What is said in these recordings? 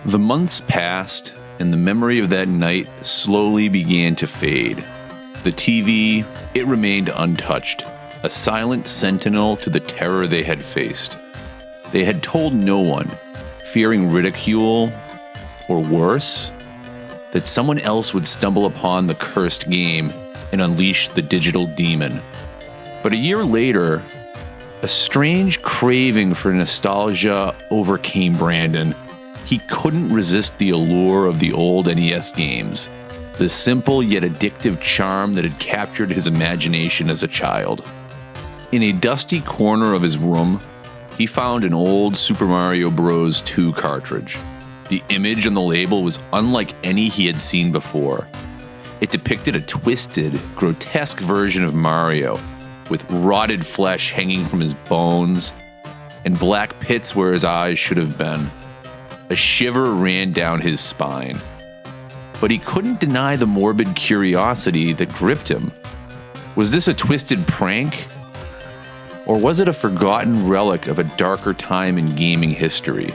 The months passed, and the memory of that night slowly began to fade. The TV, it remained untouched, a silent sentinel to the terror they had faced. They had told no one, fearing ridicule, or worse, that someone else would stumble upon the cursed game and unleash the digital demon. But a year later, a strange craving for nostalgia overcame Brandon. He couldn't resist the allure of the old NES games, the simple yet addictive charm that had captured his imagination as a child. In a dusty corner of his room, he found an old Super Mario Bros. 2 cartridge. The image on the label was unlike any he had seen before. It depicted a twisted, grotesque version of Mario, with rotted flesh hanging from his bones and black pits where his eyes should have been. A shiver ran down his spine. But he couldn't deny the morbid curiosity that gripped him. Was this a twisted prank? Or was it a forgotten relic of a darker time in gaming history?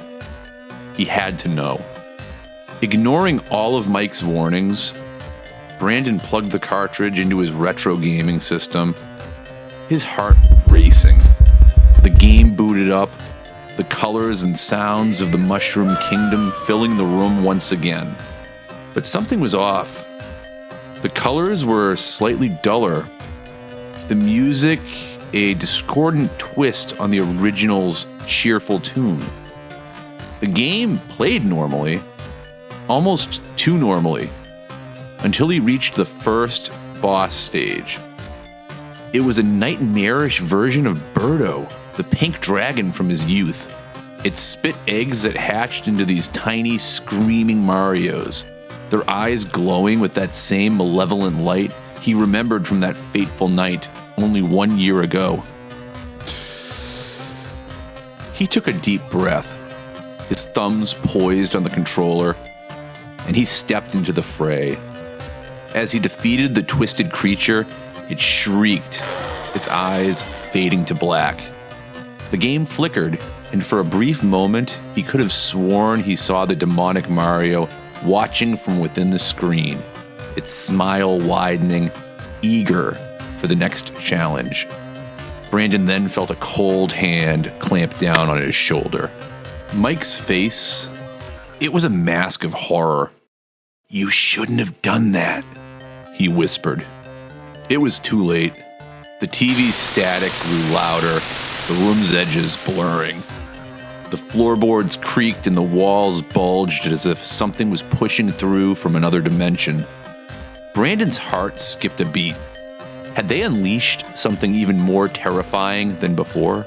He had to know. Ignoring all of Mike's warnings, Brandon plugged the cartridge into his retro gaming system, his heart racing. The game booted up, the colors and sounds of the Mushroom Kingdom filling the room once again. But something was off. The colors were slightly duller. The music, a discordant twist on the original's cheerful tune. The game played normally, almost too normally, until he reached the first boss stage. It was a nightmarish version of Birdo, the pink dragon from his youth. It spit eggs that hatched into these tiny, screaming Marios, their eyes glowing with that same malevolent light he remembered from that fateful night only 1 year ago. He took a deep breath, his thumbs poised on the controller, and he stepped into the fray. As he defeated the twisted creature, it shrieked, its eyes fading to black. The game flickered, and for a brief moment, he could have sworn he saw the demonic Mario watching from within the screen, its smile widening, eager for the next challenge. Brandon then felt a cold hand clamp down on his shoulder. Mike's face, it was a mask of horror. "You shouldn't have done that," he whispered. It was too late. The TV's static grew louder, the room's edges blurring. The floorboards creaked and the walls bulged as if something was pushing through from another dimension. Brandon's heart skipped a beat. Had they unleashed something even more terrifying than before?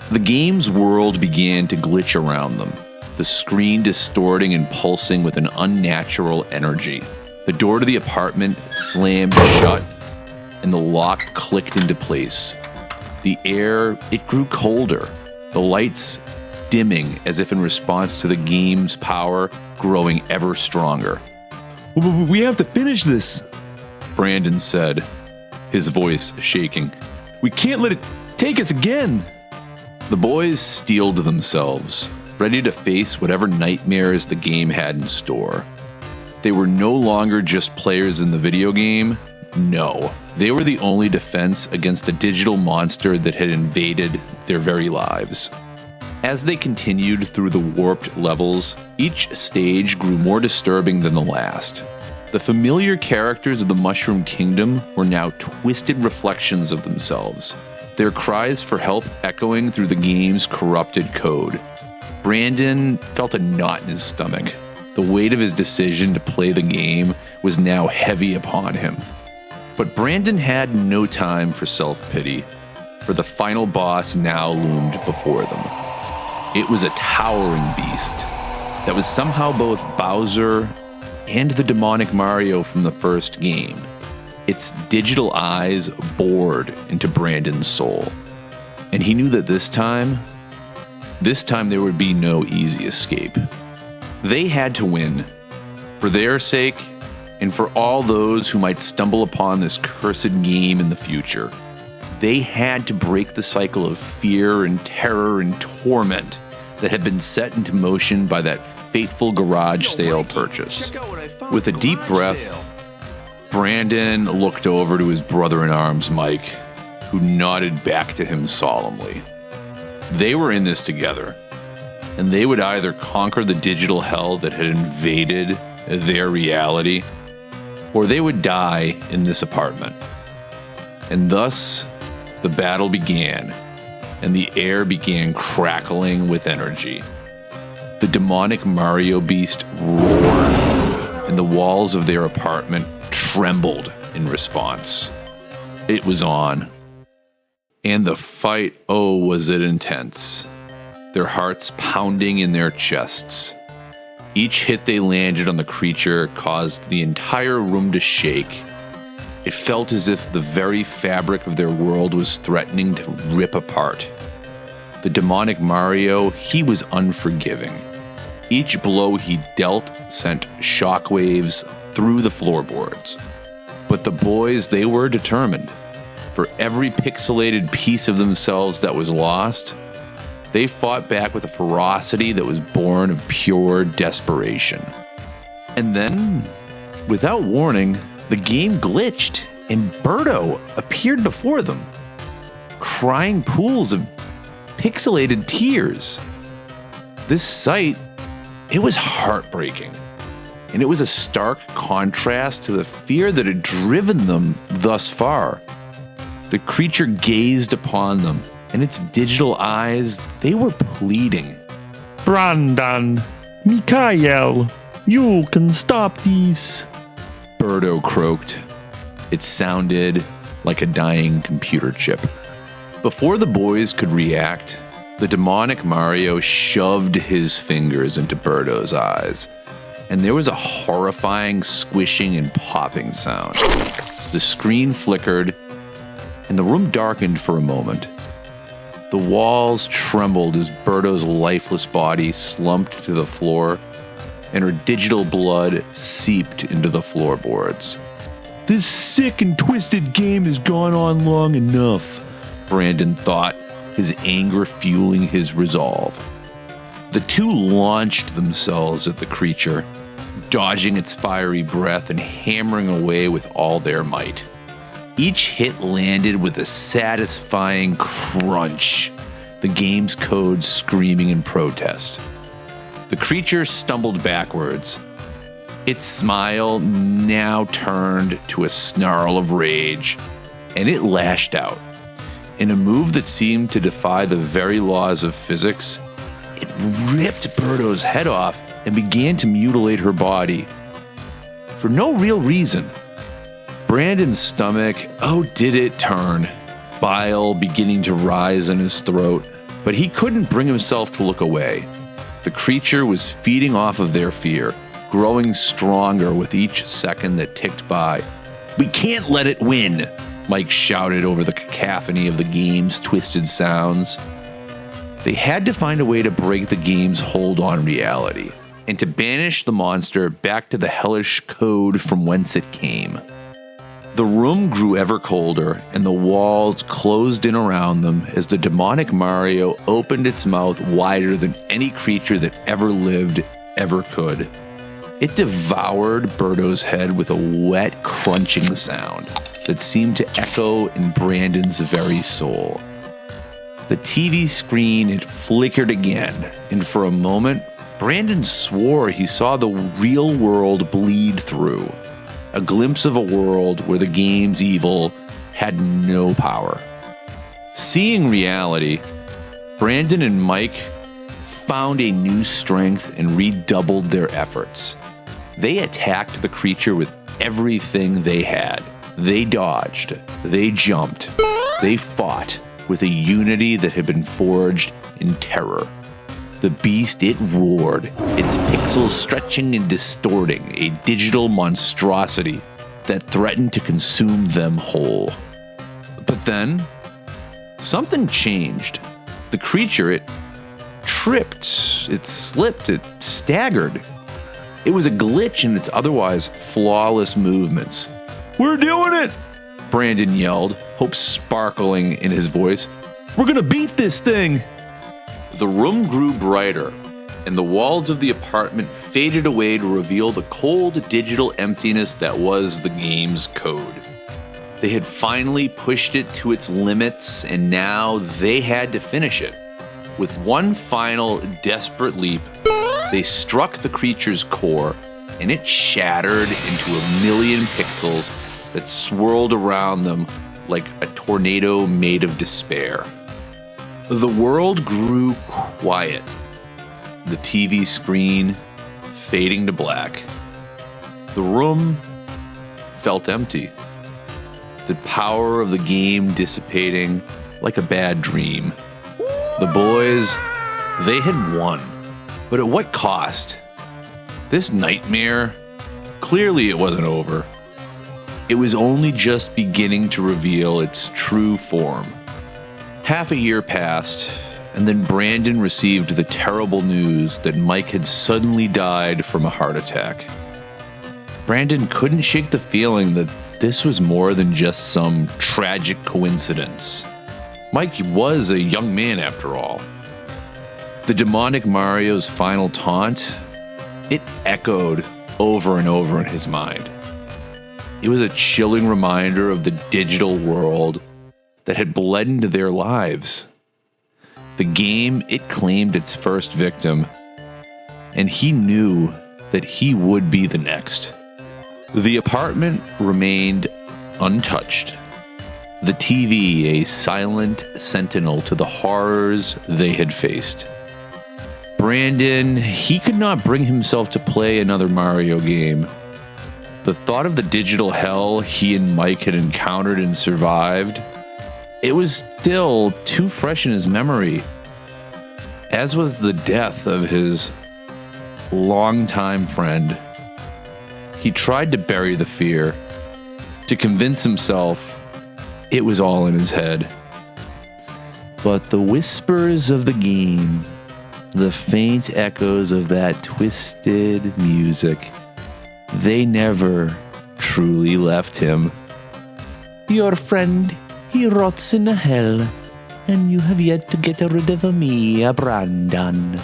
The game's world began to glitch around them, the screen distorting and pulsing with an unnatural energy. The door to the apartment slammed shut, and the lock clicked into place. The air, it grew colder, the lights dimming as if in response to the game's power growing ever stronger. "We have to finish this," Brandon said, his voice shaking. "We can't let it take us again." The boys steeled themselves, ready to face whatever nightmares the game had in store. They were no longer just players in the video game. No, they were the only defense against a digital monster that had invaded their very lives. As they continued through the warped levels, each stage grew more disturbing than the last. The familiar characters of the Mushroom Kingdom were now twisted reflections of themselves, their cries for help echoing through the game's corrupted code. Brandon felt a knot in his stomach. The weight of his decision to play the game was now heavy upon him. But Brandon had no time for self-pity, for the final boss now loomed before them. It was a towering beast that was somehow both Bowser and the demonic Mario from the first game. Its digital eyes bored into Brandon's soul. And he knew that this time there would be no easy escape. They had to win, for their sake and for all those who might stumble upon this cursed game in the future. They had to break the cycle of fear and terror and torment that had been set into motion by that fateful garage sale purchase. With a deep breath, Brandon looked over to his brother-in-arms, Mike, who nodded back to him solemnly. They were in this together, and they would either conquer the digital hell that had invaded their reality, or they would die in this apartment. And thus, the battle began, and the air began crackling with energy. The demonic Mario beast roared, and the walls of their apartment trembled in response. It was on. And the fight, oh, was it intense. Their hearts pounding in their chests. Each hit they landed on the creature caused the entire room to shake. It felt as if the very fabric of their world was threatening to rip apart. The demonic Mario, he was unforgiving. Each blow he dealt sent shockwaves through the floorboards. But the boys, they were determined. For every pixelated piece of themselves that was lost, they fought back with a ferocity that was born of pure desperation. And then, without warning, the game glitched and Birdo appeared before them, crying pools of pixelated tears. This sight, it was heartbreaking, and it was a stark contrast to the fear that had driven them thus far. The creature gazed upon them, and its digital eyes, they were pleading. Brandon, Mikhail, you can stop these. Birdo croaked. It sounded like a dying computer chip. Before the boys could react, the demonic Mario shoved his fingers into Birdo's eyes, and there was a horrifying squishing and popping sound. The screen flickered, and the room darkened for a moment. The walls trembled as Birdo's lifeless body slumped to the floor, and her digital blood seeped into the floorboards. This sick and twisted game has gone on long enough, Brandon thought, his anger fueling his resolve. The two launched themselves at the creature, dodging its fiery breath and hammering away with all their might. Each hit landed with a satisfying crunch, the game's code screaming in protest. The creature stumbled backwards. Its smile now turned to a snarl of rage, and it lashed out. In a move that seemed to defy the very laws of physics, it ripped Birdo's head off and began to mutilate her body. For no real reason. Brandon's stomach, oh, did it turn, bile beginning to rise in his throat, but he couldn't bring himself to look away. The creature was feeding off of their fear, growing stronger with each second that ticked by. We can't let it win, Mike shouted over the cacophony of the game's twisted sounds. They had to find a way to break the game's hold on reality, and to banish the monster back to the hellish code from whence it came. The room grew ever colder, and the walls closed in around them as the demonic Mario opened its mouth wider than any creature that ever lived ever could. It devoured Birdo's head with a wet, crunching sound that seemed to echo in Brandon's very soul. The TV screen, it flickered again, and for a moment, Brandon swore he saw the real world bleed through. A glimpse of a world where the game's evil had no power. Seeing reality, Brandon and Mike found a new strength and redoubled their efforts. They attacked the creature with everything they had. They dodged, they jumped, they fought with a unity that had been forged in terror. The beast, it roared, its pixels stretching and distorting, a digital monstrosity that threatened to consume them whole. But then, something changed. The creature, it tripped, it slipped, it staggered. It was a glitch in its otherwise flawless movements. We're doing it! Brandon yelled, hope sparkling in his voice. We're gonna beat this thing! The room grew brighter, and the walls of the apartment faded away to reveal the cold digital emptiness that was the game's code. They had finally pushed it to its limits, and now they had to finish it. With one final desperate leap, they struck the creature's core, and it shattered into a million pixels that swirled around them like a tornado made of despair. The world grew quiet, the TV screen fading to black. The room felt empty, the power of the game dissipating like a bad dream. The boys, they had won, but at what cost? This nightmare, clearly it wasn't over. It was only just beginning to reveal its true form. Half a year passed, and then Brandon received the terrible news that Mike had suddenly died from a heart attack. Brandon couldn't shake the feeling that this was more than just some tragic coincidence. Mike was a young man after all. The demonic Mario's final taunt, it echoed over and over in his mind. It was a chilling reminder of the digital world that had bled into their lives. The game, it claimed its first victim, and he knew that he would be the next. The apartment remained untouched. The TV, a silent sentinel to the horrors they had faced. Brandon, he could not bring himself to play another Mario game. The thought of the digital hell he and Mike had encountered and survived, it was still too fresh in his memory, as was the death of his longtime friend. He tried to bury the fear, to convince himself it was all in his head. But the whispers of the game, the faint echoes of that twisted music, they never truly left him. Your friend, he rots in hell, and you have yet to get rid of me, Brandon.